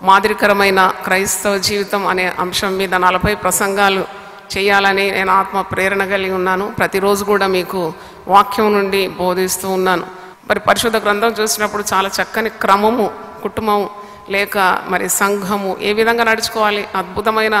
మాదిరికరమైన క్రైస్తవ జీవితం అనే అంశం మీద 40 ప్రసంగాలు చేయాలని నేను ఆత్మ ప్రేరణ కలిగి ఉన్నాను. ప్రతిరోజు కూడా మీకు వాక్యం నుండి బోధిస్తూ ఉన్నాను. మరి పరిశుద్ధ గ్రంథం చూసినప్పుడు చాలా చక్కని క్రమము, కుటుంబం లేక మరి సంఘము ఏ విధంగా నడుచుకోవాలి అద్భుతమైన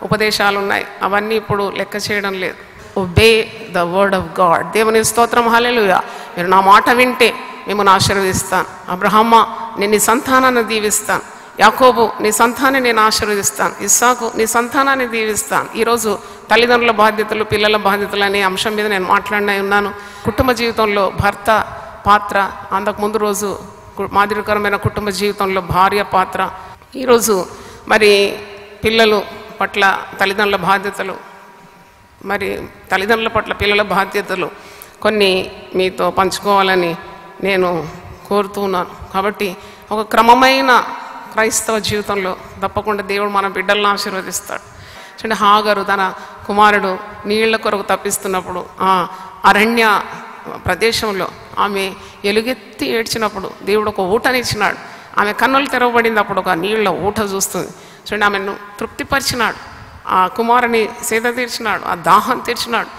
ఉపదేశాలు ఉన్నాయి. అవన్నీ ఇప్పుడు లెక్క చేయడం లేదు. Obey the word of God. దేవుని స్తోత్రం, హల్లెలూయా. మీరు నా మాట వింటే మిమ్మల్ని ఆశీర్వదిస్తాను. అబ్రహమ్మ, నేను నీ సంతానాన్ని దీవిస్తాను. యాకోబు, నీ సంతానాన్ని నేను ఆశీర్వదిస్తాను. ఇస్సాకు, నీ సంతానాన్ని దీవిస్తాను. ఈరోజు తల్లిదండ్రుల బాధ్యతలు, పిల్లల బాధ్యతలు అనే అంశం మీద నేను మాట్లాడిన ఉన్నాను. కుటుంబ జీవితంలో భర్త పాత్ర, అంతకుముందు రోజు మాదిరికరమైన కుటుంబ జీవితంలో భార్య పాత్ర, ఈరోజు మరి పిల్లలు పట్ల తల్లిదండ్రుల బాధ్యతలు, మరి తల్లిదండ్రుల పట్ల పిల్లల బాధ్యతలు కొన్ని మీతో పంచుకోవాలని నేను కోరుతున్నాను. కాబట్టి ఒక క్రమమైన క్రైస్తవ జీవితంలో తప్పకుండా దేవుడు మన బిడ్డలను ఆశీర్వదిస్తాడు. చూడండి, హాగరు తన కుమారుడు నీళ్ల కొరకు తప్పిస్తున్నప్పుడు అరణ్య ప్రదేశంలో ఆమె ఎలుగెత్తి ఏడ్చినప్పుడు దేవుడు ఒక ఊటనిచ్చినాడు. ఆమె కన్నులు తెరవబడింది. అప్పుడు ఒక నీళ్ళ ఊట చూస్తుంది. చూడండి, ఆమెను తృప్తిపరిచినాడు. ఆ కుమారుని సేద తీర్చినాడు, ఆ దాహం తీర్చినాడు,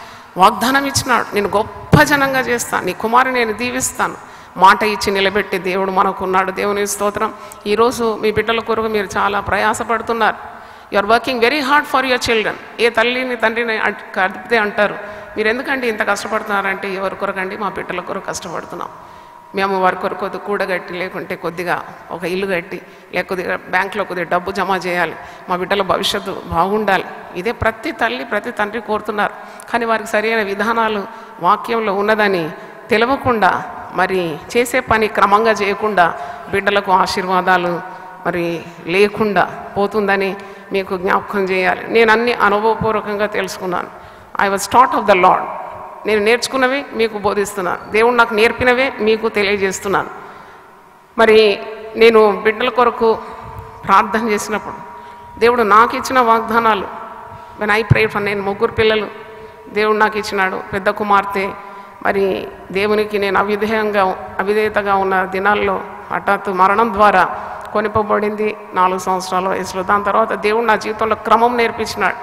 వాగ్దానం ఇచ్చినాడు. నేను గొప్ప జనంగా చేస్తాను, నీ కుమారుని నేను దీవిస్తాను. మాట ఇచ్చి నిలబెట్టే దేవుడు మనకున్నాడు. దేవుని స్తోత్రం. ఈరోజు మీ బిడ్డల కొరకు మీరు చాలా ప్రయాసపడుతున్నారు. You are working very hard for your children. ఏ తల్లిని తండ్రిని కడిపితే అంటారు, మీరు ఎందుకండి ఇంత కష్టపడుతున్నారంటే, ఎవరి కొరకండి? మా బిడ్డల కొరకు కష్టపడుతున్నాం. మేము వారి కొరకు కూడగట్టి, లేకుంటే కొద్దిగా ఒక ఇల్లు కట్టి, లేకపోతే బ్యాంకులో కొద్దిగా డబ్బు జమ చేయాలి, మా బిడ్డల భవిష్యత్తు బాగుండాలి. ఇదే ప్రతి తల్లి ప్రతి తండ్రి కోరుతున్నారు. కానీ వారికి సరైన విధానాలు వాక్యంలో ఉన్నదని తెలియకుండా, మరి చేసే పని క్రమంగా చేయకుండా బిడ్డలకు ఆశీర్వాదాలు మరి లేకుండా పోతుందని మీకు జ్ఞాపకం చేయాలి. నేను అన్ని అనుభవపూర్వకంగా తెలుసుకున్నాను. I was taught of the lord. నేను నేర్చుకున్నవి మీకు బోధిస్తున్నాను. దేవుడు నాకు నేర్పినవే మీకు తెలియజేస్తున్నాను. మరి నేను బిడ్డల కొరకు ప్రార్థన చేసినప్పుడు దేవుడు నాకు ఇచ్చిన వాగ్దానాలు, వెన్ ఐ ప్రే ఫర్, నేను 3 పిల్లలు దేవుడు నాకు ఇచ్చినాడు. పెద్ద కుమార్తె మరి దేవునికి నేను అవిధేయతగా ఉన్న దినాల్లో హఠాత్తు మరణం ద్వారా కొనిపోబడింది 4 సంవత్సరాల వయసులో. దాని తర్వాత దేవుడు నా జీవితంలో క్రమం నేర్పించినాడు.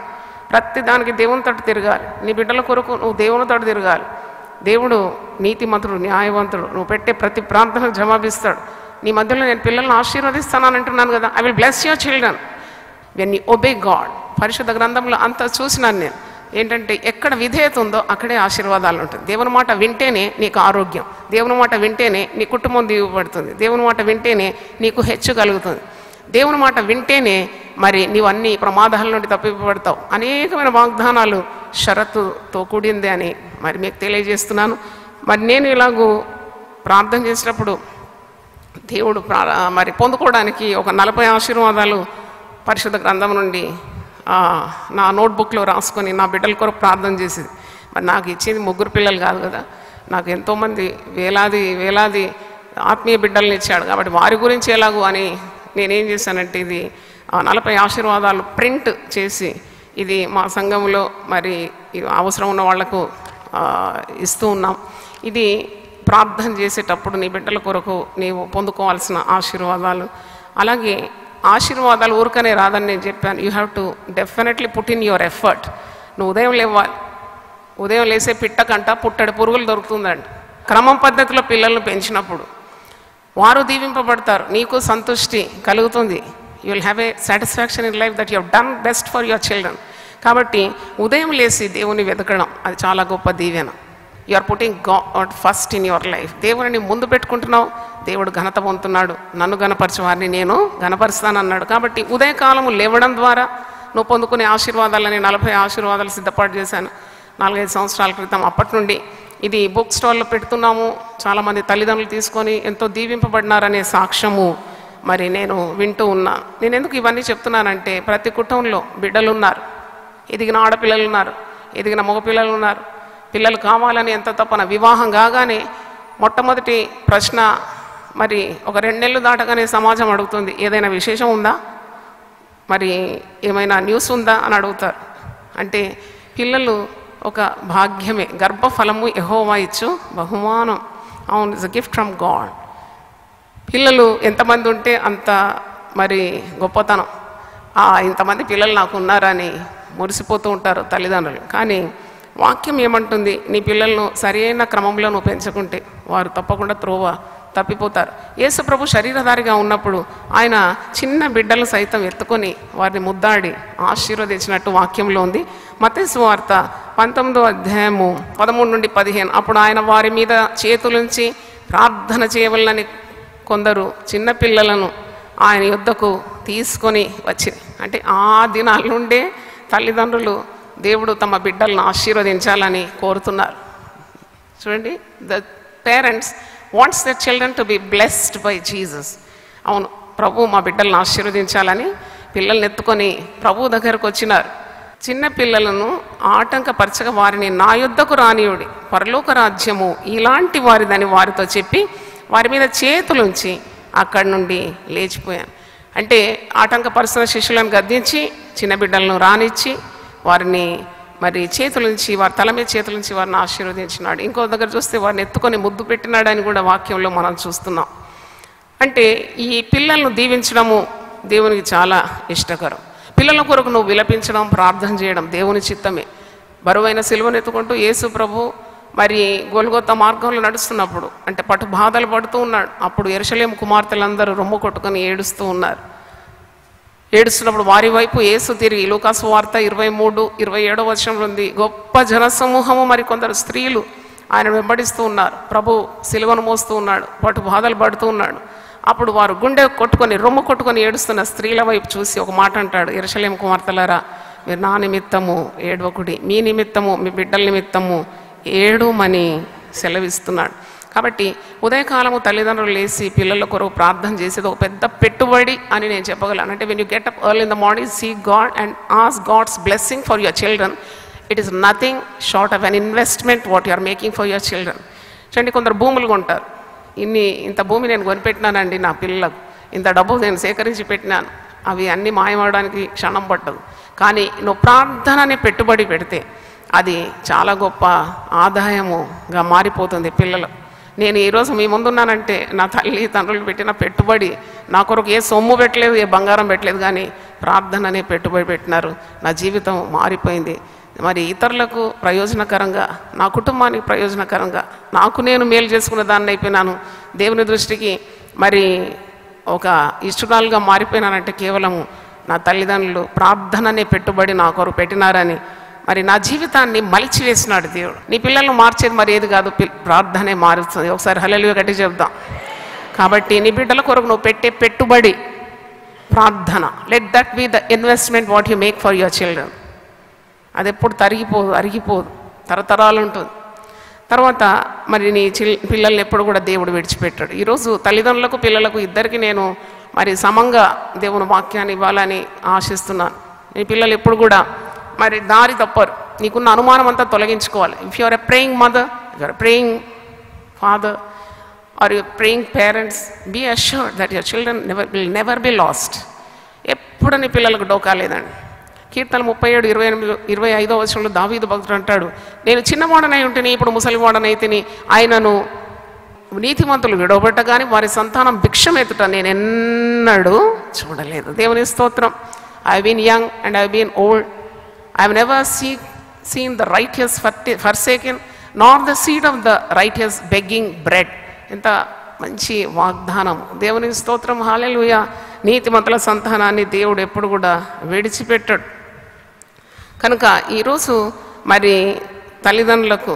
ప్రతి దానికి దేవుని తోటి తిరగాలి. నీ బిడ్డల కొరకు నువ్వు దేవుని తోటి తిరగాలి. దేవుడు నీతిమంతుడు, న్యాయవంతుడు. నువ్వు పెట్టే ప్రతి ప్రార్థనకు జవాబిస్తాడు. నీ మధ్యలో నేను పిల్లల్ని ఆశీర్వదిస్తానని అంటున్నాను కదా. I will bless your children when you obey God. పరిశుద్ధ గ్రంథంలో అంతా చూసినాను నేను. ఏంటంటే ఎక్కడ విధేయత ఉందో అక్కడే ఆశీర్వాదాలు ఉంటుంది. దేవుని మాట వింటేనే నీకు ఆరోగ్యం, దేవుని మాట వింటేనే నీ కుటుంబం దీవబడుతుంది, దేవుని మాట వింటేనే నీకు హెచ్చు కలుగుతుంది, దేవుని మాట వింటేనే మరి నీవు అన్ని ప్రమాదాల నుండి తప్పిపడతావు. అనేకమైన వాగ్దానాలు షరతుతో కూడింది అని మరి మీకు తెలియజేస్తున్నాను. మరి నేను ఇలాగూ ప్రార్థన చేసినప్పుడు దేవుడు మరి పొందుకోవడానికి ఒక 40 ఆశీర్వాదాలు పరిశుద్ధ గ్రంథం నుండి నా నోట్బుక్లో రాసుకొని నా బిడ్డల కొరకు ప్రార్థన చేసేది. మరి నాకు ఇచ్చింది 3 పిల్లలు కాదు కదా, నాకు ఎంతోమంది వేలాది ఆత్మీయ బిడ్డలను ఇచ్చాడు. కాబట్టి వారి గురించి ఎలాగూ అని నేనేం చేశానంటే, ఇది 40 ఆశీర్వాదాలు ప్రింట్ చేసి ఇది మా సంఘంలో మరి అవసరం ఉన్న వాళ్లకు ఇస్తూ ఉన్నాం. ఇది ప్రార్థన చేసేటప్పుడు నీ బిడ్డల కొరకు నీవు పొందుకోవాల్సిన ఆశీర్వాదాలు. అలాగే ఆశీర్వాదాలు ఊరికనే రాదని నేను చెప్పాను. You have to definitely put in your effort. నువ్వు ఉదయం లేవాలి. ఉదయం లేసే పిట్టకంట పుట్టడి పురుగులు దొరుకుతుందండి. క్రమం పద్ధతిలో పిల్లలను పెంచినప్పుడు వారు దీవింపబడతారు, నీకు సంతృష్టి కలుగుతుంది. You will have a satisfaction in life that you have done best for your children. కాబట్టి ఉదయం లేసి దేవుని వెతకడం అది చాలా గొప్ప దీవెన. You are putting God first in your life. దేవుని ముందు పెట్టుకుంటున్నావు, దేవుడు ఘనత పొందుతున్నాడు. నన్ను గణపరిచే వారిని నేను గణపరుస్తానన్నాడు. కాబట్టి ఉదయకాలము లేవడం ద్వారా నువ్వు పొందుకునే ఆశీర్వాదాలని 40 ఆశీర్వాదాలు సిద్ధపాటు చేశాను 4-5 సంవత్సరాల క్రితం. అప్పటి నుండి ఇది బుక్ స్టాల్లో పెడుతున్నాము. చాలామంది తల్లిదండ్రులు తీసుకొని ఎంతో దీవింపబడినారనే సాక్ష్యము మరి నేను వింటూ ఉన్నా. నేను ఎందుకు ఇవన్నీ చెప్తున్నానంటే, ప్రతి కుటుంబంలో బిడ్డలు ఉన్నారు, ఎదిగిన ఆడపిల్లలు ఉన్నారు, ఎదిగిన మగపిల్లలు ఉన్నారు. పిల్లలు కావాలని ఎంత తప్పన. వివాహం కాగానే మొట్టమొదటి ప్రశ్న మరి ఒక 2 నెలలు దాటగానే సమాజం అడుగుతుంది, ఏదైనా విశేషం ఉందా, మరి ఏమైనా న్యూస్ ఉందా అని అడుగుతారు. అంటే పిల్లలు ఒక భాగ్యమే. గర్భఫలము యెహోవా ఇచ్చు బహుమానం. అవును, it's a gift from God. పిల్లలు ఎంతమంది ఉంటే అంత మరి గొప్పతనం. ఇంతమంది పిల్లలు నాకు ఉన్నారని మురిసిపోతూ ఉంటారు తల్లిదండ్రులు. కానీ వాక్యం ఏమంటుంది? నీ పిల్లలను సరైన క్రమంలో నువ్వు పెంచుకుంటే వారు తప్పకుండా త్రోవ తప్పిపోతారు. యేసు ప్రభు శరీరధారిగా ఉన్నప్పుడు ఆయన చిన్న బిడ్డలు సైతం ఎత్తుకొని వారిని ముద్దాడి ఆశీర్వదించినట్టు వాక్యంలో ఉంది. మత్తయి సువార్త 19వ అధ్యాయము 13 నుండి 15. అప్పుడు ఆయన వారి మీద చేతులుంచి ప్రార్థన చేయవలనని కొందరు చిన్న పిల్లలను ఆయన యొద్దకు తీసుకొని వచ్చింది. అంటే ఆ దినాల నుండే తల్లిదండ్రులు దేవుడు తమ బిడ్డలను ఆశీర్వదించాలని కోరుతున్నారు. చూడండి, the parents wants the children to be blessed by Jesus. అవును, ప్రభు మా బిడ్డలను ఆశీర్వదించాలని పిల్లల్ని ఎత్తుకొని ప్రభు దగ్గరకు వచ్చినారు. చిన్న పిల్లలను ఆటంకపరచక వారిని నా యొద్దకు రానియుడి, పరలోక రాజ్యము ఇలాంటి వారిదని వారితో చెప్పి వారి మీద చేతులుంచి అక్కడి నుండి లేచిపోయాను. అంటే ఆటంకపరుస్తున్న శిష్యులను గద్దించి చిన్న బిడ్డలను రానిచ్చి వారిని మరి చేతులుంచి, వారి తల మీద చేతులుంచి వారిని ఆశీర్వదించినాడు. ఇంకో దగ్గర చూస్తే వారిని ఎత్తుకొని ముద్దు పెట్టినాడని కూడా వాక్యంలో మనం చూస్తున్నాం. అంటే ఈ పిల్లలను దీవించడము దేవునికి చాలా ఇష్టకరం. పిల్లల కొరకు నువ్వు విలపించడం, ప్రార్థన చేయడం దేవుని చిత్తమే. బరువైన సిలువను ఎత్తుకుంటూ యేసు ప్రభు మరి గొల్గొతా మార్గంలో నడుస్తున్నప్పుడు, అంటే పట్టు బాధలు పడుతూ ఉన్నాడు. అప్పుడు యెరూషలేము కుమార్తెలందరూ రొమ్ము కొట్టుకొని ఏడుస్తూ ఉన్నారు. ఏడుస్తున్నప్పుడు వారి వైపు యేసు తిరిగి, లూకాసు వార్త 23-27 వచనంలో ఉంది, గొప్ప జనసమూహము మరి కొందరు స్త్రీలు ఆయన వెంబడిస్తూ ఉన్నారు. ప్రభు సిలువను మోస్తూ ఉన్నాడు, పట్టు బాధలు పడుతూ ఉన్నాడు. అప్పుడు వారు గుండె కొట్టుకొని రొమ్ము కొట్టుకొని ఏడుస్తున్న స్త్రీల వైపు చూసి ఒక మాట అంటాడు, యెరూషలేము కుమార్తెలారా, మీరు నా నిమిత్తము ఏడవకుడి, మీ నిమిత్తము, మీ బిడ్డల నిమిత్తము ఏడుమని సెలవిస్తున్నాడు. కాబట్టి ఉదయకాలము తల్లిదండ్రులు లేచి పిల్లల కొరకు ప్రార్థన చేసేది ఒక పెద్ద పెట్టుబడి అని నేను చెప్పగలను. అంటే when you get up early in the morning, see God and ask God's blessing for your children, it is nothing short of an investment what you are making for your children. చూడండి, కొందరు భూములు కొంటారు. ఇంత భూమి నేను కొనిపెట్టినానండి నా పిల్లలకు, ఇంత డబ్బు నేను సేకరించి పెట్టినాను, అవి అన్నీ మాయమవడానికి క్షణం పట్టదు. కానీ నువ్వు ప్రార్థన అనే పెట్టుబడి పెడితే అది చాలా గొప్ప ఆదాయముగా మారిపోతుంది పిల్లలు. నేను ఈరోజు మీ ముందున్నానంటే నా తల్లి తండ్రులు పెట్టిన పెట్టుబడి. నా కొరకు ఏ సొమ్ము పెట్టలేదు, ఏ బంగారం పెట్టలేదు, కానీ ప్రార్థన అనే పెట్టుబడి పెట్టినారు. నా జీవితం మారిపోయింది. మరి ఇతరులకు ప్రయోజనకరంగా, నా కుటుంబానికి ప్రయోజనకరంగా, నాకు నేను మేలు చేసుకున్న దాన్ని అయిపోయినాను. దేవుని దృష్టికి మరి ఒక ఇష్టరాలుగా మారిపోయినానంటే కేవలము నా తల్లిదండ్రులు ప్రార్థన అనే పెట్టుబడి నా కొరకు పెట్టినారని, మరి నా జీవితాన్ని మలిచివేసినాడు దేవుడు. నీ పిల్లలను మార్చేది మరి ఏది కాదు, ప్రార్థనే మారుస్తుంది. ఒకసారి హల్లెలూయా గట్టి చెప్దాం. కాబట్టి నీ బిడ్డల కొరకు నువ్వు పెట్టే పెట్టుబడి ప్రార్థన. Let that be the investment what you make for your children. అది ఎప్పుడు అరిగిపోదు, తరతరాలు ఉంటుంది. తర్వాత మరి నీ పిల్లల్ని ఎప్పుడు కూడా దేవుడు విడిచిపెట్టాడు. ఈరోజు తల్లిదండ్రులకు పిల్లలకు ఇద్దరికి నేను మరి సమంగా దేవుని వాక్యాన్ని ఇవ్వాలని ఆశిస్తున్నాను. నీ పిల్లలు ఎప్పుడు కూడా మరి దారి తప్పరు. నీకున్న అనుమానం అంతా తొలగించుకోవాలి. If you are a praying mother, you are a praying father or you praying parents, be assured that your children will never be lost. ఎప్పుడు నీ పిల్లలకు డోకా లేదండి. కీర్తన 37-25 వచనంలో దావీదు భక్తుడు అంటాడు, నేను చిన్నవాడనై ఉంటేని ఇప్పుడు ముసలివాడనైతిని, ఆయనను నీతిమంతులు విడవబెట్టగాని వారి సంతానం భిక్షమెత్తుట నేను ఎన్నడూ చూడలేదు. దేవుని స్తోత్రం. I have been young and I have been old, I have never seen the righteous forsaken nor the seed of the righteous begging bread. ఎంత మంచి వాగ్దానం. దేవుని స్తోత్రం, హల్లెలూయా. నీతిమంతుల సంతానాన్ని దేవుడు ఎప్పుడు కూడా విడిచిపెట్టాడు. కనుక ఈరోజు మరి తల్లిదండ్రులకు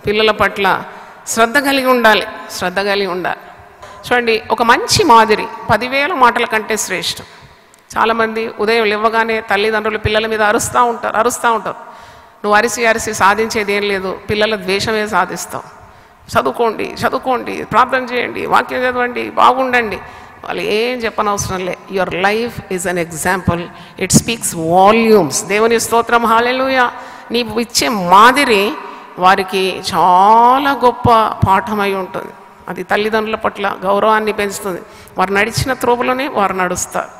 పిల్లల పట్ల శ్రద్ధ కలిగి ఉండాలి. చూడండి, ఒక మంచి మాదిరి 10,000 మాటల కంటే శ్రేష్టం. చాలామంది ఉదయం లేవగానే తల్లిదండ్రులు పిల్లల మీద అరుస్తూ ఉంటారు. నువ్వు అరిసి సాధించేది ఏం లేదు, పిల్లల ద్వేషమే సాధిస్తావు. చదువుకోండి, ప్రార్థన చేయండి, వాక్యం చదవండి, బాగుండండి, వాళ్ళు ఏం చెప్పనవసరం లే. Your life is an example, it speaks volumes. దేవుని స్తోత్రం, హల్లెలూయా. నీవు ఇచ్చే మాదిరి వారికి చాలా గొప్ప పాఠమై ఉంటుంది. అది తల్లిదండ్రుల పట్ల గౌరవాన్ని పెంచుతుంది. వారు నడిచిన త్రోవలోనే వారు నడుస్తారు.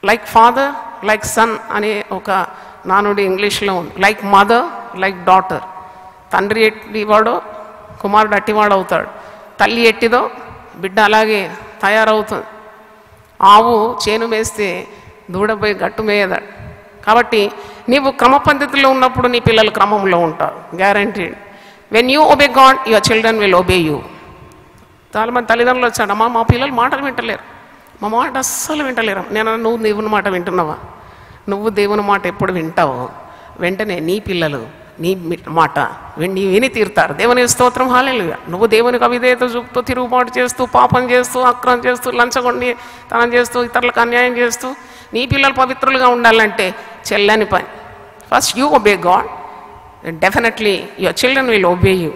లైక్ ఫాదర్ లైక్ సన్ అనే ఒక నానుడి ఇంగ్లీష్లో ఉంది. Like mother like daughter. తండ్రి ఎట్టివాడో కుమారుడు అట్టివాడు అవుతాడు, తల్లి ఎట్టిదో బిడ్డ అలాగే తయారవుతుంది. ఆవు చేను మేస్తే దూడపోయి గట్టు మేయదాడు. కాబట్టి నీవు క్రమ పద్ధతిలో ఉన్నప్పుడు నీ పిల్లలు క్రమంలో ఉంటారు, guaranteed. When you obey God, your children will obey you. చాలామంది తల్లిదండ్రులు వచ్చాడమ్మా మా పిల్లలు మాటలు వింటలేరు, మా మాట అస్సలు వింటలేరు. నేను నువ్వు దేవుని మాట వింటున్నావా? నువ్వు దేవుని మాట ఎప్పుడు వింటావో వెంటనే నీ పిల్లలు నీ మాట విని తీరుతారు. దేవుని స్తోత్రం, హల్లెలూయా. నువ్వు దేవునికి అవిధేయత చూపుతూ, తిరుగుబాటు చేస్తూ, పాపం చేస్తూ, అక్రమం చేస్తూ, లంచగొండి తనం చేస్తూ, ఇతరులకు అన్యాయం చేస్తూ నీ పిల్లలు పవిత్రులుగా ఉండాలంటే చెల్లని పని. First you obey God, definitely your children will obey you.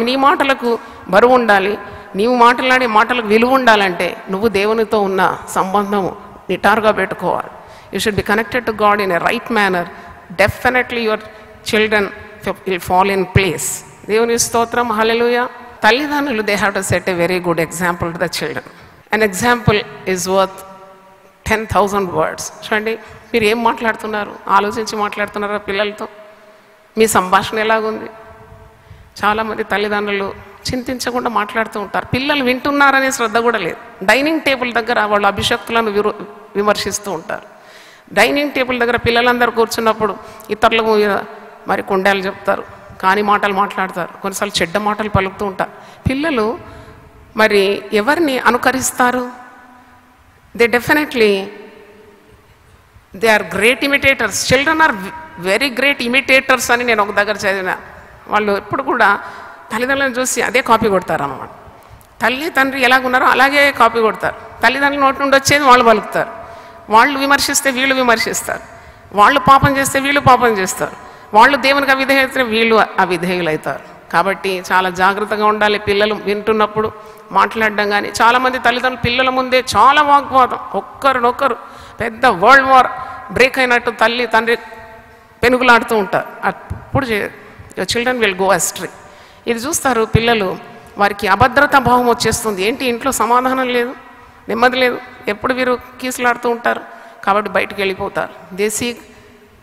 నీ మాటలకు బరువు ఉండాలి, నీవు మాట్లాడే మాటలకు విలువ ఉండాలంటే నువ్వు దేవునితో ఉన్న సంబంధం నిటారుగా పెట్టుకోవాలి. You should be connected to God in a right manner. Definitely your children will fall in place. దేవుని స్తోత్రం, హల్లెలూయా. తల్లిదండ్రులు they have to set a very good example to the children. An example is worth 10,000 words. చూడండి, మీరు ఏం మాట్లాడుతున్నారు, ఆలోచించి మాట్లాడుతున్నారా పిల్లలతో? మీ సంభాషణ ఎలాగుంది? చాలామంది తల్లిదండ్రులు చింతించకుండా మాట్లాడుతూ ఉంటారు, పిల్లలు వింటున్నారనే శ్రద్ధ కూడా లేదు. డైనింగ్ టేబుల్ దగ్గర వాళ్ళు అభిషక్తులను విమర్శిస్తూ ఉంటారు. డైనింగ్ టేబుల్ దగ్గర పిల్లలందరూ కూర్చున్నప్పుడు ఇతరులకు మరి కొండలు చెప్తారు, కాని మాటలు మాట్లాడతారు, కొన్నిసార్లు చెడ్డ మాటలు పలుకుతూ ఉంటారు. పిల్లలు మరి ఎవరిని అనుకరిస్తారు? They definitely they are great imitators. Children are very great imitators అని నేను ఒక దగ్గర చదివిన. వాళ్ళు ఎప్పుడు కూడా తల్లిదండ్రులను చూసి అదే కాపీ కొడతారు అన్నమాట. తల్లి తండ్రి ఎలాగున్నారో అలాగే కాపీ కొడతారు. తల్లిదండ్రుల నోటి నుండి వచ్చేది వాళ్ళు పలుకుతారు. వాళ్ళు విమర్శిస్తే వీళ్ళు విమర్శిస్తారు, వాళ్ళు పాపం చేస్తే వీళ్ళు పాపం చేస్తారు, వాళ్ళు దేవునికి అవిధేయత వీళ్ళు అవిధేయులవుతారు. కాబట్టి చాలా జాగ్రత్తగా ఉండాలి పిల్లలు వింటున్నప్పుడు మాట్లాడడం. కానీ చాలామంది తల్లిదండ్రులు పిల్లల ముందే చాలా వాగ్వాదం, ఒక్కరినొక్కరు పెద్ద వరల్డ్ వార్ బ్రేక్ అయినట్టు తల్లి తండ్రి పెనుగులాడుతూ ఉంటారు. అప్పుడు your children will go astray. ఇది చూస్తారు పిల్లలు, వారికి అభద్రతా భావం వచ్చేస్తుంది. ఏంటి ఇంట్లో సమాధానం లేదు, నెమ్మది లేదు, ఎప్పుడు వీరు కీసులాడుతూ ఉంటారు. కాబట్టి బయటికి వెళ్ళిపోతారు. They seek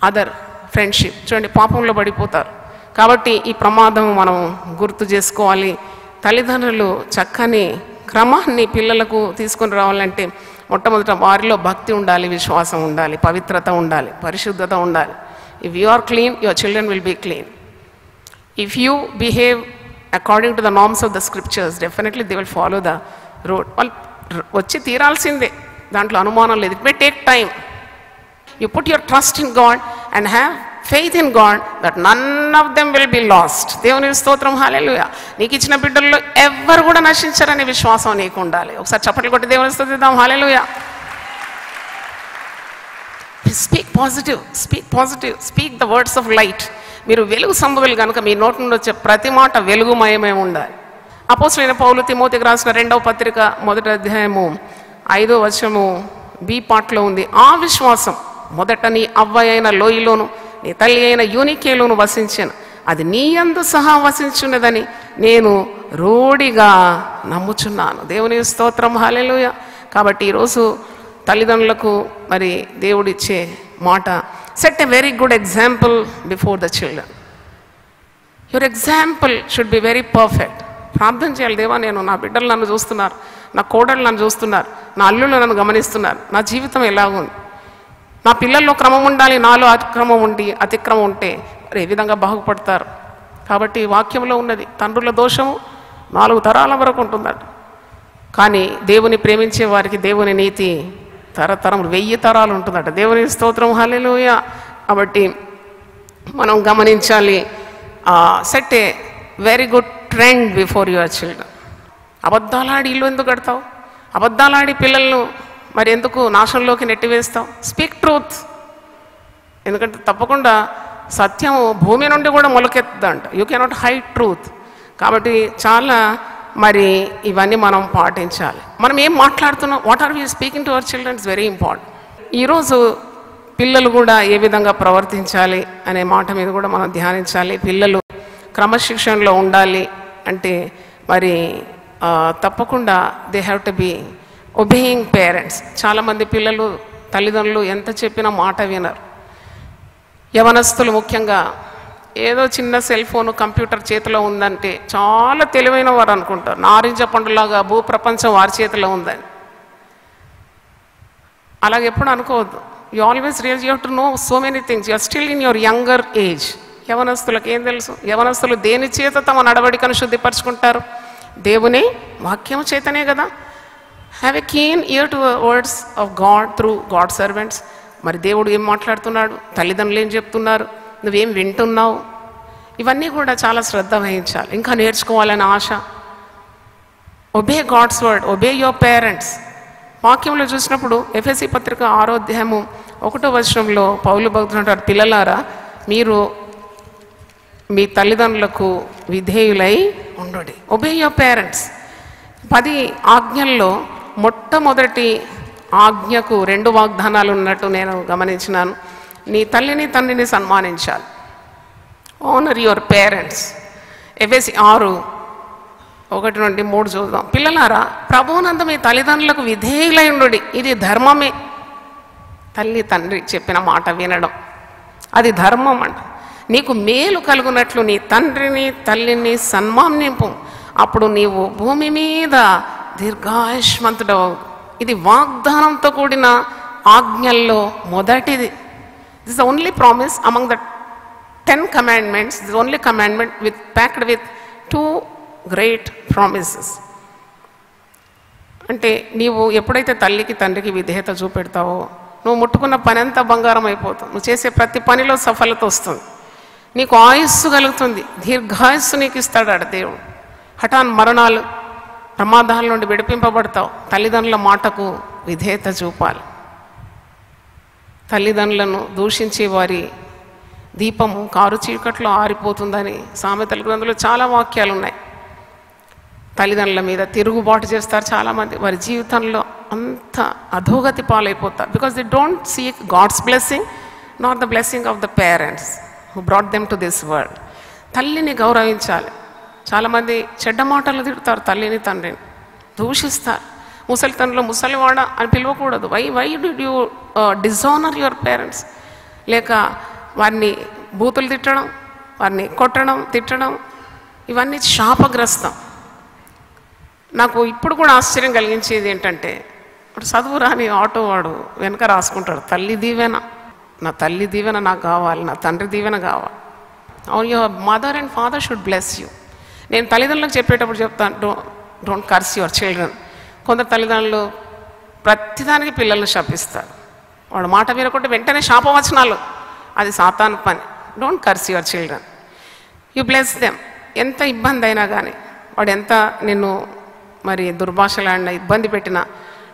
other friendship. చూడండి, పాపంలో పడిపోతారు. కాబట్టి ఈ ప్రమాదం మనం గుర్తు చేసుకోవాలి. తల్లిదండ్రులు చక్కని క్రమాన్ని పిల్లలకు తీసుకొని రావాలంటే మొట్టమొదట వారిలో భక్తి ఉండాలి, విశ్వాసం ఉండాలి, పవిత్రత ఉండాలి, పరిశుద్ధత ఉండాలి. If you are clean, your children will be clean. If you behave according to the norms of the scriptures, definitely they will follow the road. వాళ్ళు వచ్చి తీరాల్సిందే, దాంట్లో అనుమానం లేదు. It may take time. You put your trust in God and have faith in God that none of them will be lost. దేవుని స్తోత్రం, హల్లెలూయా. నీకు ఇచ్చిన బిడ్డల్లో ఎవ్వరు కూడా నశించరనే విశ్వాసం నీకు ఉండాలి. ఒకసారి చప్పట్లు కొట్టి దేవుని స్తుతిద్దాం, హల్లెలూయా. Speak positive, speak positive, speak the words of light. మీరు వెలుగు సంభవులు కనుక మీ నోటి నుండి వచ్చే ప్రతి మాట వెలుగుమయమే ఉండాలి. అపోస్తలుడైన పౌలు తిమోతికి రాసిన 2వ పత్రిక 1వ అధ్యాయము 5వ వచనము బి పార్ట్లో ఉంది. ఆ విశ్వాసం మొదట నీ అవ్వయైన లోయలోను నీ తల్లి అయిన యూనికేలోను వసించాను, అది నీ యందు సహా వసించున్నదని నేను రూఢిగా నమ్ముచున్నాను. దేవుని స్తోత్రం, హల్లెలూయా. కాబట్టి ఈరోజు తల్లిదండ్రులకు మరి దేవుడిచ్చే మాట, set a very good example before the children. Your example should be very perfect. ప్రార్థన చేయాలి, దేవా నేను నా బిడ్డలు నన్ను చూస్తున్నారు, నా కోడళ్ళు నన్ను చూస్తున్నారు, నా అల్లుళ్ళు నన్ను గమనిస్తున్నారు, నా జీవితం ఎలాగుంది, నా పిల్లల్లో క్రమం ఉండాలి, నాలో అతిక్రమం ఉంటే మరి ఏ విధంగా బాగుపడతారు. కాబట్టి వాక్యంలో ఉన్నది, తండ్రుల దోషము 4 తరాల వరకు ఉంటుందట. కానీ దేవుని ప్రేమించే వారికి దేవుని నీతి తరతరం 1000 తరాలు ఉంటుందట. దేవుని స్తోత్రం, హల్లెలూయా. కాబట్టి మనం గమనించాలి, set a very good trend before your children. అబద్ధాలాడి ఇల్లు ఎందుకు కడతావు? అబద్ధాలాడి పిల్లలను మరి ఎందుకు నాశనంలోకి నెట్టివేస్తాం? Speak truth. ఎందుకంటే తప్పకుండా సత్యం భూమి నుండి కూడా మొలకెత్తుదంట. You cannot hide truth. కాబట్టి చాలా మరి ఇవన్నీ మనం పాటించాలి. మనం ఏం మాట్లాడుతున్నాం, what are we speaking to our children is very important. ఈరోజు పిల్లలు కూడా ఏ విధంగా ప్రవర్తించాలి అనే మాట మీద కూడా మనం ధ్యానించాలి. పిల్లలు క్రమశిక్షణలో ఉండాలి అంటే మరి తప్పకుండా they have to be obeying parents. చాలామంది పిల్లలు తల్లిదండ్రులు ఎంత చెప్పినా మాట వినరు. యవనస్తులు ముఖ్యంగా ఏదో చిన్న సెల్ ఫోను కంప్యూటర్ చేతిలో ఉందంటే చాలా తెలివైన వారు అనుకుంటారు. నారింజ పండులాగా భూప్రపంచం వారి చేతిలో ఉందని. అలాగే ఎప్పుడు అనుకోవద్దు. You always real you have to know so many things. You are still in your younger age. యవనస్తులకు ఏం తెలుసు? యవనస్తులు దేని చేత తమ నడవడికను శుద్ధిపరచుకుంటారు? దేవుని వాక్యం చేతనే కదా. Have a keen year to words of God through God servants. మరి దేవుడు ఏం మాట్లాడుతున్నాడు, తల్లిదండ్రులు ఏం చెప్తున్నారు, నువ్వేం వింటున్నావు, ఇవన్నీ కూడా చాలా శ్రద్ధ వహించాలి. ఇంకా నేర్చుకోవాలని ఆశ. Obey God's word, obey your parents. వాక్యంలో చూసినప్పుడు ఎఫెసీ పత్రిక 6వ అధ్యాయము 1వ వచనంలో పౌలు భక్తుడు అంటారు, పిల్లలారా మీరు మీ తల్లిదండ్రులకు విధేయులై ఉండుడి. Obey your parents. 10 ఆజ్ఞల్లో మొట్టమొదటి ఆజ్ఞకు 2 వాగ్దానాలు ఉన్నట్టు నేను గమనించినాను. నీ తల్లిని తండ్రిని సన్మానించాలి. Honour your parents. ఎఫెసీ 6:1-3 చూద్దాం. పిల్లలారా ప్రభువునందు మీ తల్లిదండ్రులకు విధేయులై ఉండుడి. ఇది ధర్మమే. తల్లి తండ్రి చెప్పిన మాట వినడం అది ధర్మం అంట. నీకు మేలు కలుగునట్లు నీ తండ్రిని తల్లిని సన్మానింపు, అప్పుడు నీవు భూమి మీద దీర్ఘాయుష్మంతుడవు. ఇది వాగ్దానంతో కూడిన ఆజ్ఞల్లో మొదటిది. This the only promise among the 10 commandments. This is the only commandment packed with 2 great promises. అంటే నీవు ఎప్పుడైతే తల్లికి తండ్రికి విధేయత చూపెడతావో నువ్వు ముట్టుకున్న పని అంతా బంగారం అయిపోతుంది. నువ్వు చేసే ప్రతి పనిలో సఫలత వస్తుంది. నీకు ఆయుస్సు కలుగుతుంది. దీర్ఘాయుస్సు నీకు ఇస్తాడు దేవుడు. హఠాన్ మరణాలు ప్రమాదాల నుండి విడిపింపబడతావు. తల్లిదండ్రుల మాటకు విధేయత చూపాలి. తల్లిదండ్రులను దూషించే వారి దీపము కారు చీకట్లో ఆరిపోతుందని సామెతల గ్రంథంలో చాలా వాక్యాలు ఉన్నాయి. తల్లిదండ్రుల మీద తిరుగుబాటు చేస్తారు చాలామంది. వారి జీవితంలో అంత అధోగతి పాలైపోతారు. Because they don't seek God's blessing, not the blessing of the parents who brought them to this world. తల్లిని గౌరవించాలి. చాలామంది చెడ్డ మాటలు తిడతారు, తల్లిని తండ్రిని దూషిస్తారు. ముసలితనంలో ముసలివాడ అని పిలవకూడదు. Why did you dishonour your parents? లేక వారిని బూతులు తిట్టడం, వారిని కొట్టడం, తిట్టడం, ఇవన్నీ శాపగ్రస్తం. నాకు ఇప్పుడు కూడా ఆశ్చర్యం కలిగించేది ఏంటంటే, చదువు రాని ఆటో వాడు వెనక రాసుకుంటాడు, తల్లి దీవెన, నా తల్లి దీవెన నాకు కావాలి, నా తండ్రి దీవెన కావాలి. Your mother and father should bless you. నేను తల్లిదండ్రులకు చెప్పేటప్పుడు చెప్తాను, డోంట్ కర్స్ యువర్ చిల్డ్రన్. కొందరు తల్లిదండ్రులు ప్రతిదానికి పిల్లల్ని శపిస్తారు. వాడు మాట వినకుంటే వెంటనే శాపవచనాలు, అది సాతాను పని. Don't curse your children, you bless them. ఎంత ఇబ్బంది అయినా కానీ, వాడు ఎంత నిన్ను మరి దుర్భాషలాడినా ఇబ్బంది పెట్టినా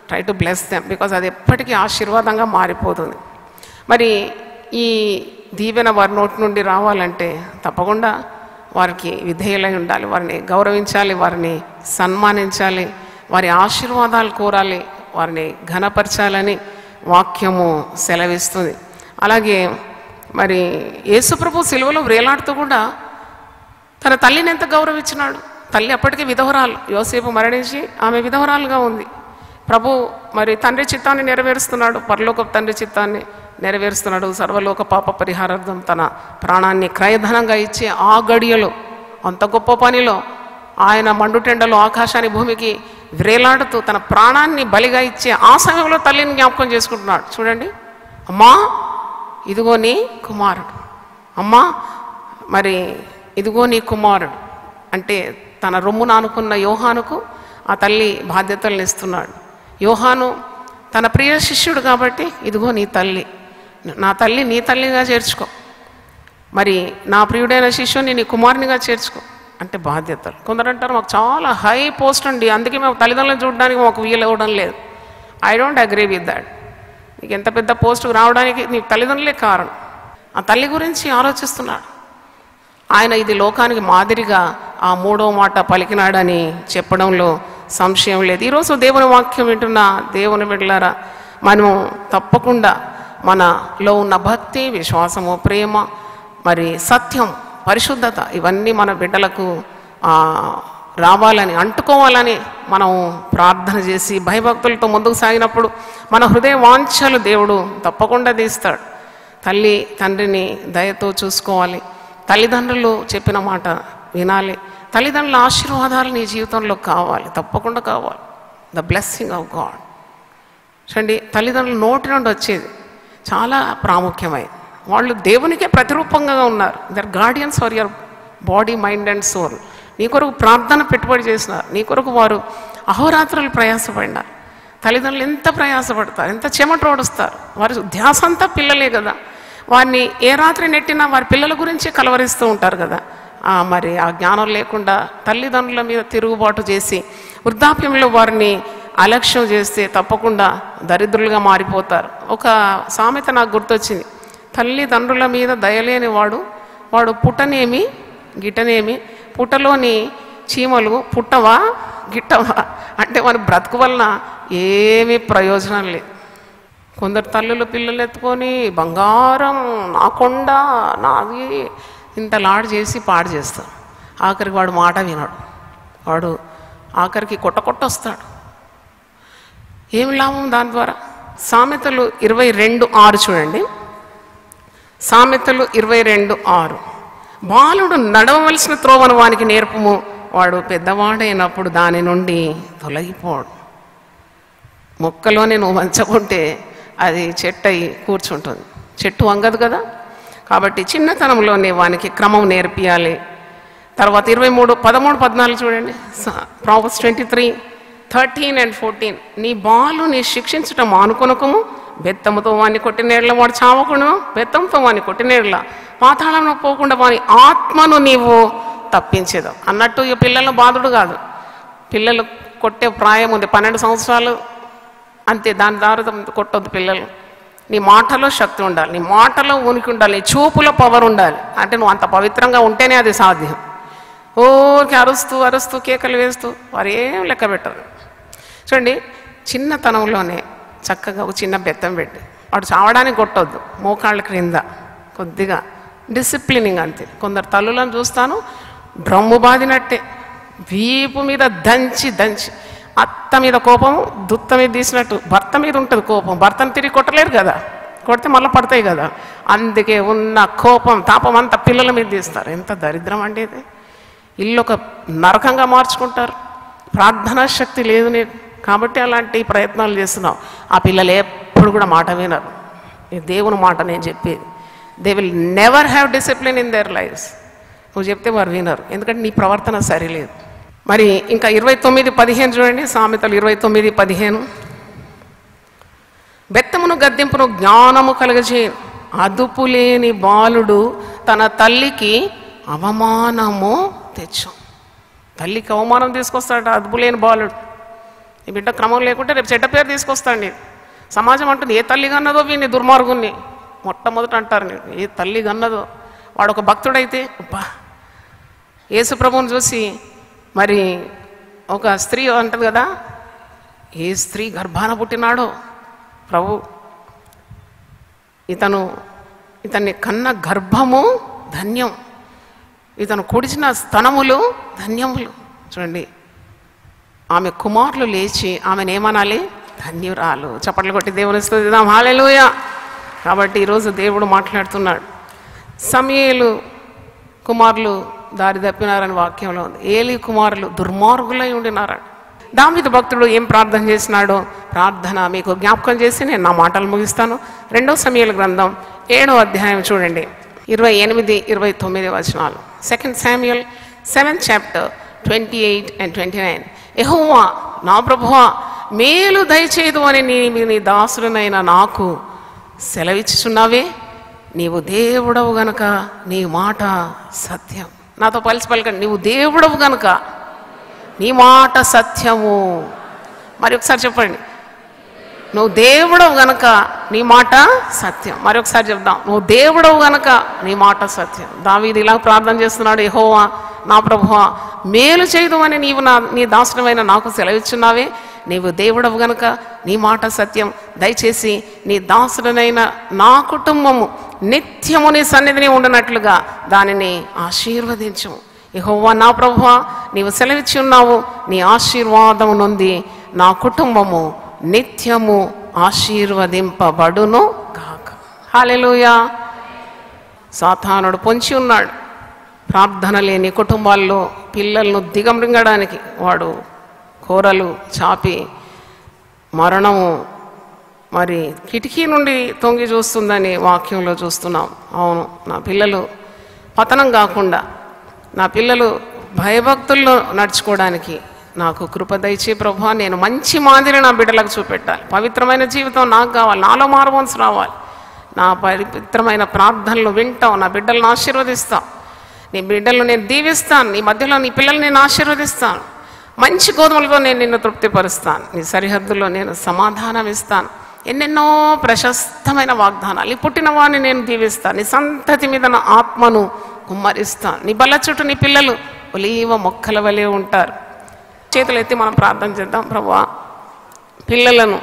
try to bless them, because అది ఎప్పటికీ ఆశీర్వాదంగా మారిపోతుంది. మరి ఈ దీవెన వారి నోటి నుండి రావాలంటే తప్పకుండా వారికి విధేయులై ఉండాలి, వారిని గౌరవించాలి, వారిని సన్మానించాలి, వారి ఆశీర్వాదాలు కోరాలి, వారిని ఘనపరచాలని వాక్యము సెలవిస్తుంది. అలాగే మరి యేసుప్రభు సిలువలో వేలాడుతూ కూడా తన తల్లిని ఎంత గౌరవించినాడు. తల్లి అప్పటికే విధవరాలు. యోసేపు మరణించి ఆమె విధవరాలుగా ఉంది. ప్రభు మరి తండ్రి చిత్తాన్ని నెరవేరుస్తున్నాడు, పరలోక తండ్రి చిత్తాన్ని నెరవేరుస్తున్నాడు. సర్వలోక పాప పరిహారార్థం తన ప్రాణాన్ని క్రయధనంగా ఇచ్చే ఆ గడియలో, అంత గొప్ప పనిలో ఆయన మండుటెండలో ఆకాశాన్ని భూమికి వ్రేలాడుతూ తన ప్రాణాన్ని బలిగా ఇచ్చే ఆ సమయంలో తల్లిని జ్ఞాపకం చేసుకుంటున్నాడు. చూడండి, అమ్మా ఇదిగో నీ కుమారుడు, అమ్మా మరి ఇదిగో నీ కుమారుడు అంటే తన రొమ్మును ఆనుకున్న యోహానుకు ఆ తల్లి బాధ్యతలను ఇస్తున్నాడు. యోహాను తన ప్రియ శిష్యుడు కాబట్టి ఇదిగో నీ తల్లి, నా తల్లి నీ తల్లిగా చేర్చుకో, మరి నా ప్రియుడైన శిష్యుని నీ కుమారునిగా చేర్చుకో అంటే బాధ్యతలు. కొందరు అంటారు మాకు చాలా హై పోస్ట్ అండి, అందుకే మేము తల్లిదండ్రులను చూడడానికి మాకు వీలు ఇవ్వడం లేదు. I don't agree with that. నీకు ఎంత పెద్ద పోస్టు రావడానికి నీ తల్లిదండ్రులే కారణం. ఆ తల్లి గురించి ఆలోచిస్తున్నాడు ఆయన. ఇది లోకానికి మాదిరిగా ఆ 3వ మాట పలికినాడని చెప్పడంలో సంశయం లేదు. ఈరోజు దేవుని వాక్యం వింటున్న దేవుని బిడ్డలారా, మనము తప్పకుండా మనలో ఉన్న భక్తి, విశ్వాసము, ప్రేమ, మరి సత్యం, పరిశుద్ధత ఇవన్నీ మన బిడ్డలకు రావాలని, అంటుకోవాలని మనం ప్రార్థన చేసి భయభక్తులతో ముందుకు సాగినప్పుడు మన హృదయ వాంఛలు దేవుడు తప్పకుండా తీస్తాడు. తల్లి తండ్రిని దయతో చూసుకోవాలి, తల్లిదండ్రులు చెప్పిన మాట వినాలి, తల్లిదండ్రుల ఆశీర్వాదాలు నీ జీవితంలో కావాలి, తప్పకుండా కావాలి. The blessing of God. చూడండి, తల్లిదండ్రుల నోటి నుండి వచ్చేది చాలా ప్రాముఖ్యమైనది. వాళ్ళు దేవునికే ప్రతిరూపంగా ఉన్నారు. They're guardians for your body, mind and soul. నీ కొరకు ప్రార్థన పెట్టుబడి చేసినారు, నీ కొరకు వారు అహోరాత్రులు ప్రయాసపడినారు. తల్లిదండ్రులు ఎంత ప్రయాసపడతారు, ఎంత చెమటోడుస్తారు. వారి ధ్యాస అంతా పిల్లలే కదా. వారిని ఏ రాత్రి నెట్టినా వారి పిల్లల గురించి కలవరిస్తూ ఉంటారు కదా. మరి ఆ జ్ఞానం లేకుండా తల్లిదండ్రుల మీద తిరుగుబాటు చేసి వృద్ధాప్యంలో వారిని అలక్ష్యం చేస్తే తప్పకుండా దరిద్రులుగా మారిపోతారు. ఒక సామెత నాకు గుర్తొచ్చింది. తల్లిదండ్రుల మీద దయలేని వాడు పుట్టనేమి గిట్టనేమి, పుట్టలోని చీమలు పుట్టవా గిట్టవా అంటే వారి బ్రతుకు వలన ఏమీ ప్రయోజనం లేదు. కొందరు తల్లులు పిల్లలు ఎత్తుకొని బంగారం, నా కొండ, నాది ఇంత లాడు చేసి పాడు చేస్తాడు. ఆఖరికి వాడు మాట వినడు, వాడు ఆఖరికి కొట్టొస్తాడు. ఏమి లాభం దాని ద్వారా? సామెతలు 22:6 చూడండి. సామెతలు 22:6. బాలుడు నడవవలసిన త్రోవను వానికి నేర్పుము, వాడు పెద్దవాడైనప్పుడు దాని నుండి తొలగిపోడు. మొక్కలోనే నువ్వు వంచకుంటే అది చెట్టు అయి కూర్చుంటుంది, చెట్టు వంగదు కదా. కాబట్టి చిన్నతనంలోనే వానికి క్రమం నేర్పియాలి. తర్వాత 13-14 చూడండి. Proverbs 23:13 and 14. నీ బాలుని శిక్షించటం మానుకొనకము, బెత్తముతో వాడిని కొట్టినేళ్ల వాడు చావకును, బెత్తంతో వాడిని కొట్టినేళ్ల పాతాళంలో పోకుండా వాని ఆత్మను నీవు తప్పించేదాం అన్నట్టు. ఈ పిల్లలను బాధుడు కాదు, పిల్లలు కొట్టే ప్రాయం ఉంది, 12 సంవత్సరాలు అంతే. దాని ద్వారా కొట్టొద్దు పిల్లలు. నీ మాటలో శక్తి ఉండాలి, నీ మాటలో ఉనికి ఉండాలి, నీ చూపులో పవర్ ఉండాలి. అంటే నువ్వు అంత పవిత్రంగా ఉంటేనే అది సాధ్యం. ఓరికి అరుస్తూ కేకలు వేస్తూ వారు ఏం లెక్క పెట్టరు. చూడండి, చిన్నతనంలోనే చక్కగా ఒక చిన్న బెత్తం పెట్టి వాడు చావడానికి కొట్టొద్దు, మోకాళ్ళ క్రింద కొద్దిగా డిసిప్లినింగ్ అంతే. కొందరు తల్లులను చూస్తాను డ్రమ్ము బాదినట్టే వీపు మీద దంచి అత్త మీద కోపం, దుత్త మీద తీసినట్టు భర్త మీద ఉంటుంది కోపం. భర్తను తిరిగి కొట్టలేరు కదా, కొడితే మళ్ళీ పడతాయి కదా. అందుకే ఉన్న కోపం తాపం అంతా పిల్లల మీద తీస్తారు. ఎంత దరిద్రం అండి ఇది. ఇల్లు ఒక నరకంగా మార్చుకుంటారు. ప్రార్థనా శక్తి లేదు నీకు, కాబట్టి అలాంటి ప్రయత్నాలు చేస్తున్నావు. ఆ పిల్లలు ఎప్పుడు కూడా మాట వినరు. దేవుని మాట నేను చెప్పేది. They will never have discipline in there lifes. నువ్వు చెప్తే వారు వినరు, ఎందుకంటే నీ ప్రవర్తన సరిలేదు. మరి ఇంకా 29:15 చూడండి. సామెతలు 29:15. బెత్తమును గద్దింపును జ్ఞానము కలగజేయు, అదుపు లేని బాలుడు తన తల్లికి అవమానము తెచ్చు. తల్లికి అవమానం తీసుకొస్తాడు అదుపు లేని బాలుడు. ఈ బిడ్డ క్రమం లేకుంటే రేపు చెడ్డ పేరు తీసుకొస్తాండి. సమాజం అంటుంది ఏ తల్లి కన్నదో వీడిని దుర్మార్గుణ్ణి. మొట్టమొదట అంటారు ఏ తల్లి కన్నదో. వాడు ఒక భక్తుడైతే అబ్బా యేసు ప్రభువుని చూసి మరి ఒక స్త్రీ అంటది కదా, ఏ స్త్రీ గర్భాన పుట్టినాడో ప్రభు, ఇతన్ని కన్న గర్భము ధన్యం, ఇతను కుడిచిన స్తనములు ధన్యములు. చూడండి, ఆమె కుమారులు లేచి ఆమెను ఏమనాలి? ధన్యురాలు. చప్పట్లు కొట్టి దేవుని స్తుతిద్దాం. హల్లెలూయా. కాబట్టి ఈరోజు దేవుడు మాట్లాడుతున్నాడు. సమూయేలు కుమారులు దారి తప్పినారని వాక్యంలో ఉంది. ఏలీ కుమారులు దుర్మార్గులై ఉండినారని. దావీదు భక్తుడు ఏం ప్రార్థన చేసినాడో ప్రార్థన మీకు జ్ఞాపకం చేసి నేను నా మాటలు ముగిస్తాను. 2వ సమూయేలు గ్రంథం 7వ అధ్యాయం చూడండి, 28-29 వచనాలు. 2 Samuel 7th chapter 28 and 29. యెహోవా నా ప్రభువా, మేలు దయచేయదు అని నీ దాసుడనైన నాకు సెలవిచ్చుచున్నావే. నీవు దేవుడవు గనుక నీ మాట సత్యం. నాతో పలకండి, నీవు దేవుడవు గనుక నీ మాట సత్యము. మరి ఒకసారి చెప్పండి, నువ్వు దేవుడవు గనుక నీ మాట సత్యం. మరి ఒకసారి చెప్దాం, నువ్వు దేవుడవు గనుక నీ మాట సత్యం. దావీదు ఇలా ప్రార్థన చేస్తున్నాడు, యెహోవా నా ప్రభువా, మేలు చేయదు అని నీ దాసుడమైన నాకు సెలవిచ్చున్నావే. నీవు దేవుడవు గనుక నీ మాట సత్యం. దయచేసి నీ దాసుడనైన నా కుటుంబము నిత్యము నీ సన్నిధిని ఉండనట్లుగా దానిని ఆశీర్వదించు. యెహోవా నా ప్రభువా, నీవు సెలవిచ్చి ఉన్నావు, నీ ఆశీర్వాదము నుండి నా కుటుంబము నిత్యము ఆశీర్వదింపబడును గాక. హల్లెలూయా. సాతానుడు పొంచి ఉన్నాడు. ప్రార్థన లేని కుటుంబాల్లో పిల్లలను దిగమృంగడానికి వాడు కూరలు చాపి మరణము మరి కిటికీ నుండి తొంగి చూస్తుందని వాక్యంలో చూస్తున్నాం. అవును, నా పిల్లలు పతనం కాకుండా, నా పిల్లలు భయభక్తుల్లో నడుచుకోవడానికి నాకు కృప దయచే ప్రభువా. నేను మంచి మాదిరి నా బిడ్డలకు చూపెట్టాలి. పవిత్రమైన జీవితం నాకు కావాలి. నాలో మారుమనసు రావాలి. నా పవిత్రమైన ప్రార్థనలు వింటాం. నా బిడ్డలను ఆశీర్వదిస్తాం. నీ బిడ్డలను నేను దీవిస్తాను. నీ మధ్యలో నీ పిల్లల్ని నేను ఆశీర్వదిస్తాను. మంచి గోధుమలతో నేను నిన్ను తృప్తిపరుస్తాను. నీ సరిహద్దుల్లో నేను సమాధానం ఇస్తాను. ఎన్నెన్నో ప్రశస్తమైన వాగ్దానాలు. ఈ పుట్టిన వాడిని నేను దీవిస్తాను. నీ సంతతి మీద నా ఆత్మను కుమ్మరిస్తాను. నీ బల్ల చుట్టూ నీ పిల్లలు ఒలీవ మొక్కల వలె ఉంటారు. చేతులు ఎత్తి మనం ప్రార్థన చేద్దాం. ప్రభువా, పిల్లలను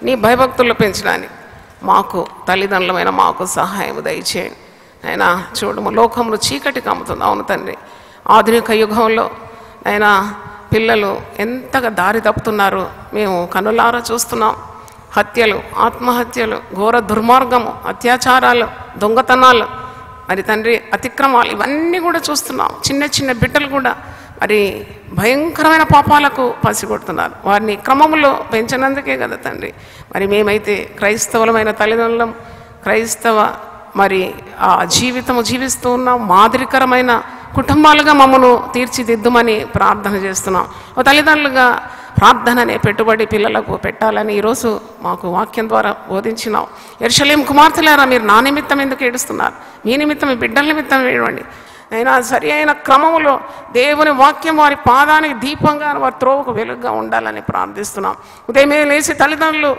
నీ భయభక్తుల్లో పెంచడానికి మాకు తల్లిదండ్రులమైన మాకు సహాయం దయచేయండి. అయినా చూడము, లోకంలో చీకటి కమ్ముతుంది. అవును తండ్రి, ఆధునిక యుగంలో అయినా పిల్లలు ఎంతగా దారి తప్పుతున్నారు మేము కనులారా చూస్తున్నాం. హత్యలు, ఆత్మహత్యలు, ఘోర దుర్మార్గము, అత్యాచారాలు, దొంగతనాలు, మరి తండ్రి అతిక్రమాలు, ఇవన్నీ కూడా చూస్తున్నాం. చిన్న చిన్న బిడ్డలు కూడా మరి భయంకరమైన పాపాలకు పసిగొడుతున్నారు. వారిని క్రమంలో పెంచినందుకే కదా తండ్రి. మరి మేమైతే క్రైస్తవులమైన తల్లిదండ్రులం, క్రైస్తవ మరి ఆ జీవితము జీవిస్తూ ఉన్నాం. మాదిరికరమైన కుటుంబాలుగా మమ్మను తీర్చిదిద్దుమని ప్రార్థన చేస్తున్నాం. ఓ తల్లిదండ్రులుగా ప్రార్థన అనే పెట్టుబడి పిల్లలకు పెట్టాలని ఈరోజు మాకు వాక్యం ద్వారా బోధించినావు. యెరూషలేము కుమార్తెలారా, మీరు నా నిమిత్తం ఎందుకు ఏడుస్తున్నారు? మీ నిమిత్తం, మీ బిడ్డల నిమిత్తం ఏడవండి. అయినా సరి అయిన క్రమంలో దేవుని వాక్యం వారి పాదానికి దీపంగా, వారి త్రోవకు వెలుగుగా ఉండాలని ప్రార్థిస్తున్నాం. ఉదయమే లేచి తల్లిదండ్రులు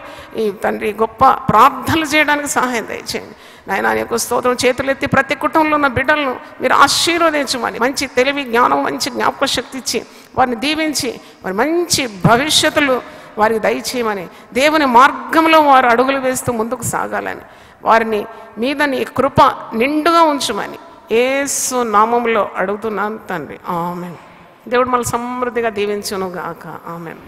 ఈ తండ్రి గొప్ప ప్రార్థనలు చేయడానికి సహాయం దయచేయండి. నాయనా నీకు స్తోత్రం. చేతులెత్తి ప్రతి కుటుంబంలో ఉన్న బిడ్డలను మీరు ఆశీర్వదించమని, మంచి తెలివి, జ్ఞానం, మంచి జ్ఞాపక శక్తి ఇచ్చి వారిని దీవించి వారి మంచి భవిష్యత్తులు వారికి దయచేయమని, దేవుని మార్గంలో వారు అడుగులు వేస్తూ ముందుకు సాగాలని, వారిని మీద నీ కృప నిండుగా ఉంచమని యేసు నామములో అడుగుతున్నాను తండ్రి. ఆమేన్. దేవుడు మనల్ని సమృద్ధిగా దీవించును గాక. ఆమేన్.